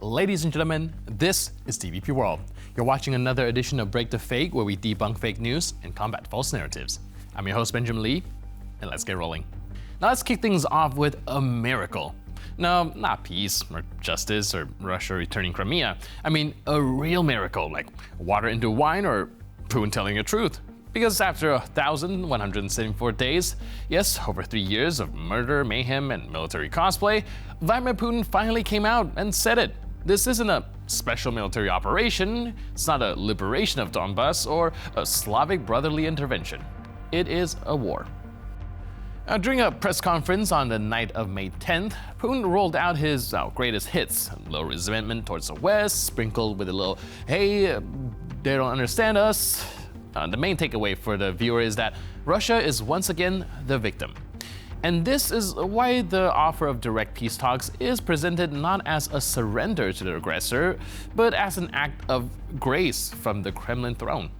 Ladies and gentlemen, this is TVP World. You're watching another edition of Break the Fake, where we debunk fake news and combat false narratives. I'm your host, Benjamin Lee, and let's get rolling. Now let's kick things off with a miracle. No, not peace or justice or Russia returning Crimea. I mean a real miracle, like water into wine or Putin telling the truth. Because after 1,174 days, yes, over 3 years of murder, mayhem, and military cosplay, Vladimir Putin finally came out and said it. This isn't a special military operation, it's not a liberation of Donbass or a Slavic brotherly intervention. It is a war. During a press conference on the night of May 10th, Putin rolled out his greatest hits, a little resentment towards the West, sprinkled with a little, hey, they don't understand us. The main takeaway for the viewer is that Russia is once again the victim. And this is why the offer of direct peace talks is presented not as a surrender to the aggressor, but as an act of grace from the Kremlin throne.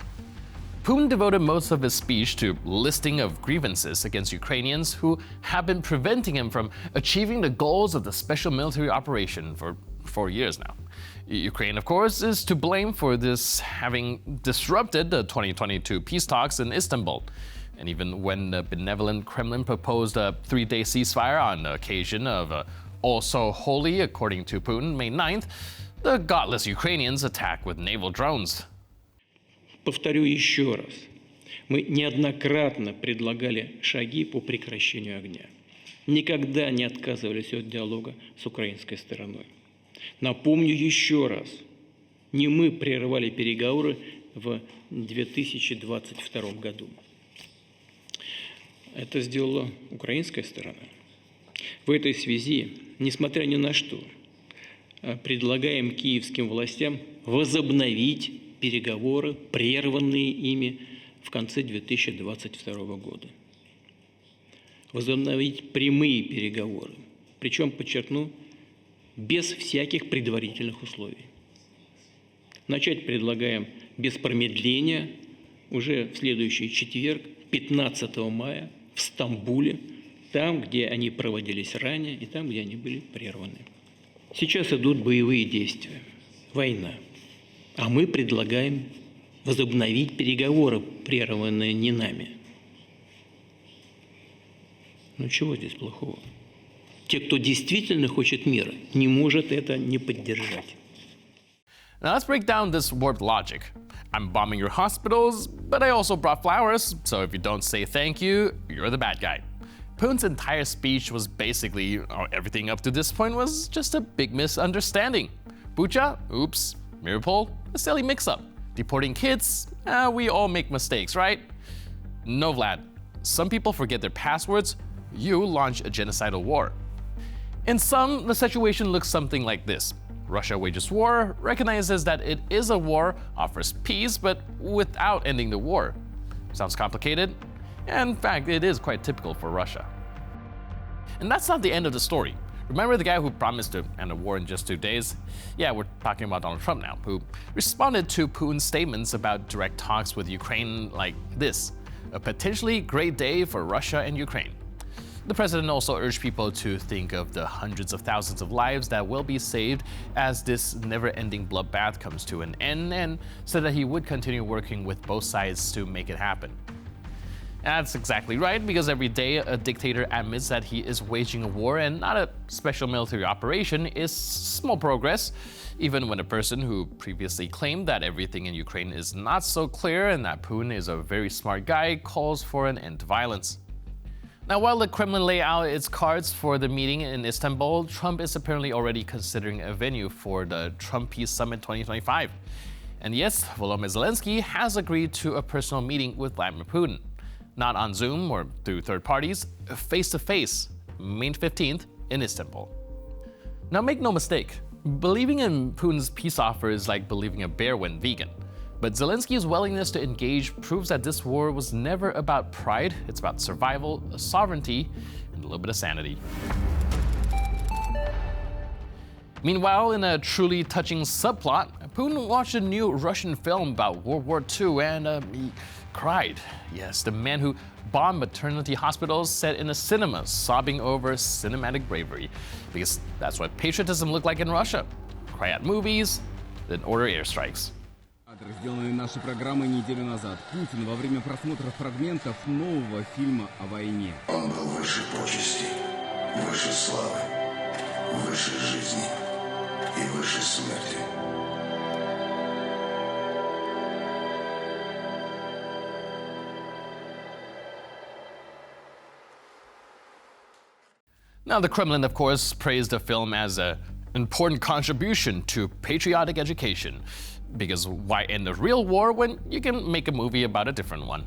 Putin devoted most of his speech to listing of grievances against Ukrainians who have been preventing him from achieving the goals of the special military operation for 4 years now. Ukraine, of course, is to blame for this, having disrupted the 2022 peace talks in Istanbul. And even when the benevolent Kremlin proposed a 3-day ceasefire on the occasion of Also Holy, according to Putin, May 9th, the godless Ukrainians attacked with naval drones. Повторю еще раз. Мы неоднократно предлагали шаги по прекращению огня. Никогда не отказывались от диалога с украинской стороной. Напомню еще раз, не мы прервали переговоры в 2022 году. Это сделала украинская сторона. В этой связи, несмотря ни на что, предлагаем киевским властям возобновить переговоры, прерванные ими в конце 2022 года. Возобновить прямые переговоры, причем, подчеркну, без всяких предварительных условий. Начать предлагаем без промедления уже в следующий четверг, 15 мая, в Стамбуле, там, где они проводились ранее и там, где они были прерваны. Сейчас идут боевые действия, война. А мы предлагаем возобновить переговоры, прерванные не нами. Ну чего здесь плохого? Те, кто действительно хочет мира, не может это не поддержать. Now let's break down this warped logic. I'm bombing your hospitals, but I also brought flowers, so if you don't say thank you, you're the bad guy. Putin's entire speech was basically, everything up to this point was just a big misunderstanding. Bucha? Oops. Mariupol? A silly mix-up. Deporting kids? We all make mistakes, right? No, Vlad. Some people forget their passwords. You launch a genocidal war. In sum, the situation looks something like this. Russia wages war, recognizes that it is a war, offers peace, but without ending the war. Sounds complicated? In fact, it is quite typical for Russia. And that's not the end of the story. Remember the guy who promised to end the war in just 2 days? Yeah, we're talking about Donald Trump now, who responded to Putin's statements about direct talks with Ukraine like this: a potentially great day for Russia and Ukraine. The president also urged people to think of the hundreds of thousands of lives that will be saved as this never-ending bloodbath comes to an end, and said that he would continue working with both sides to make it happen. That's exactly right, because every day a dictator admits that he is waging a war and not a special military operation is small progress, even when a person who previously claimed that everything in Ukraine is not so clear and that Putin is a very smart guy calls for an end to violence. Now, while the Kremlin lay out its cards for the meeting in Istanbul, Trump is apparently already considering a venue for the Trump Peace Summit 2025. And yes, Volodymyr Zelensky has agreed to a personal meeting with Vladimir Putin. Not on Zoom or through third parties, face-to-face, May 15th in Istanbul. Now make no mistake, believing in Putin's peace offer is like believing a bear went vegan. But Zelensky's willingness to engage proves that this war was never about pride, it's about survival, sovereignty, and a little bit of sanity. Meanwhile, in a truly touching subplot, Putin watched a new Russian film about World War II and he cried. Yes, the man who bombed maternity hospitals sat in a cinema sobbing over cinematic bravery. Because that's what patriotism looked like in Russia. cry at movies, then order airstrikes. Сделанные нашей программой неделю назад. Путин во время просмотра фрагментов нового фильма о войне. Он был выше почести, выше славы, выше жизни и выше смерти. Now, the Kremlin, of course, praised the film as an important contribution to patriotic education. Because why end a real war when you can make a movie about a different one?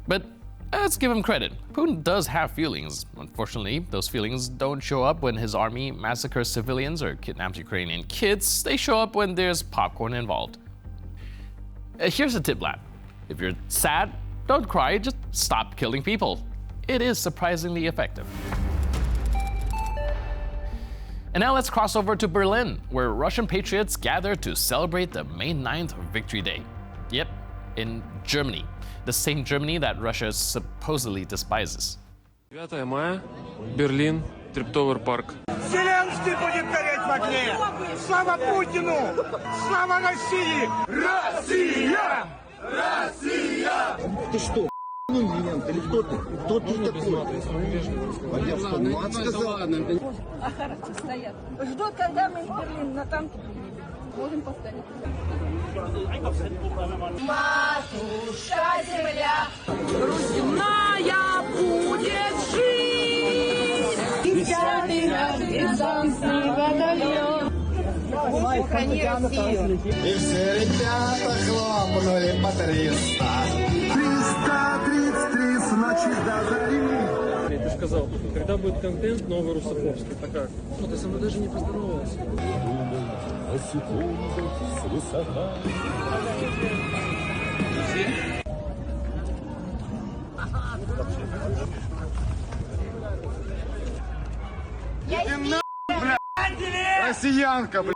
But let's give him credit. Putin does have feelings. Unfortunately, those feelings don't show up when his army massacres civilians or kidnaps Ukrainian kids. They show up when there's popcorn involved. Here's a tip, Vlad. If you're sad, don't cry, just stop killing people. It is surprisingly effective. And now let's cross over to Berlin, where Russian patriots gather to celebrate the May 9th Victory Day. Yep, in Germany, the same Germany that Russia supposedly despises. 9 мая, Берлин, Триптовер парк. Зеленский будет гореть в огне! Слава Путину! Слава России! Россия! Россия! Ты что, меня? Или кто ты? Кто ты такой? А я что, мат сказал? Охранцы стоят. Ждут, когда мы из Берлина на танке можем повторить. Матушка земля, Русиная будет жить. 10-й партизанский батальон. Они Россию. И все ребята хлопнули по 300. 333, значит, до зари. Ты сказал, когда будет контент новый русофобский? Такая, ты со мной даже не поздоровался. Россиянка, блядь.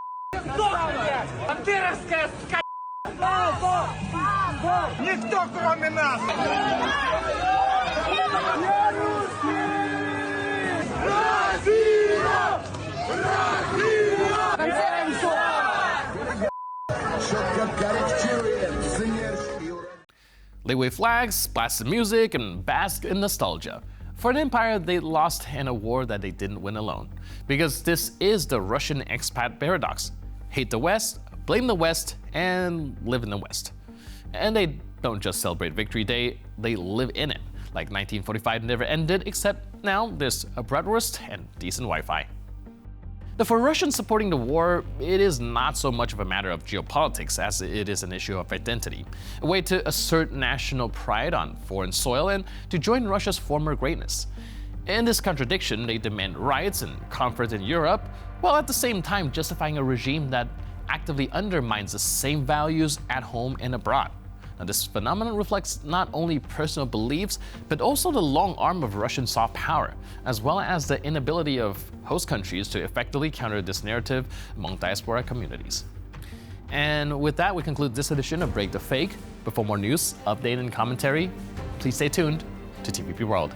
Бандеровская Никто, кроме нас! Я русский! Россия! Россия! Четко корректирует смерть. They wave flags, blast music, and bask in nostalgia. For an empire they lost in a war that they didn't win alone. Because this is the Russian expat paradox. Hate the West, blame the West, and live in the West. And they don't just celebrate Victory Day, they live in it. Like 1945 never ended, except now there's a bratwurst and decent Wi-Fi. Now, for Russians supporting the war, it is not so much of a matter of geopolitics as it is an issue of identity, a way to assert national pride on foreign soil and to join Russia's former greatness. In this contradiction, they demand rights and comfort in Europe, while at the same time justifying a regime that actively undermines the same values at home and abroad. Now, this phenomenon reflects not only personal beliefs, but also the long arm of Russian soft power, as well as the inability of host countries to effectively counter this narrative among diaspora communities. And with that, we conclude this edition of Break the Fake. But for more news, update, and commentary, please stay tuned to TVP World.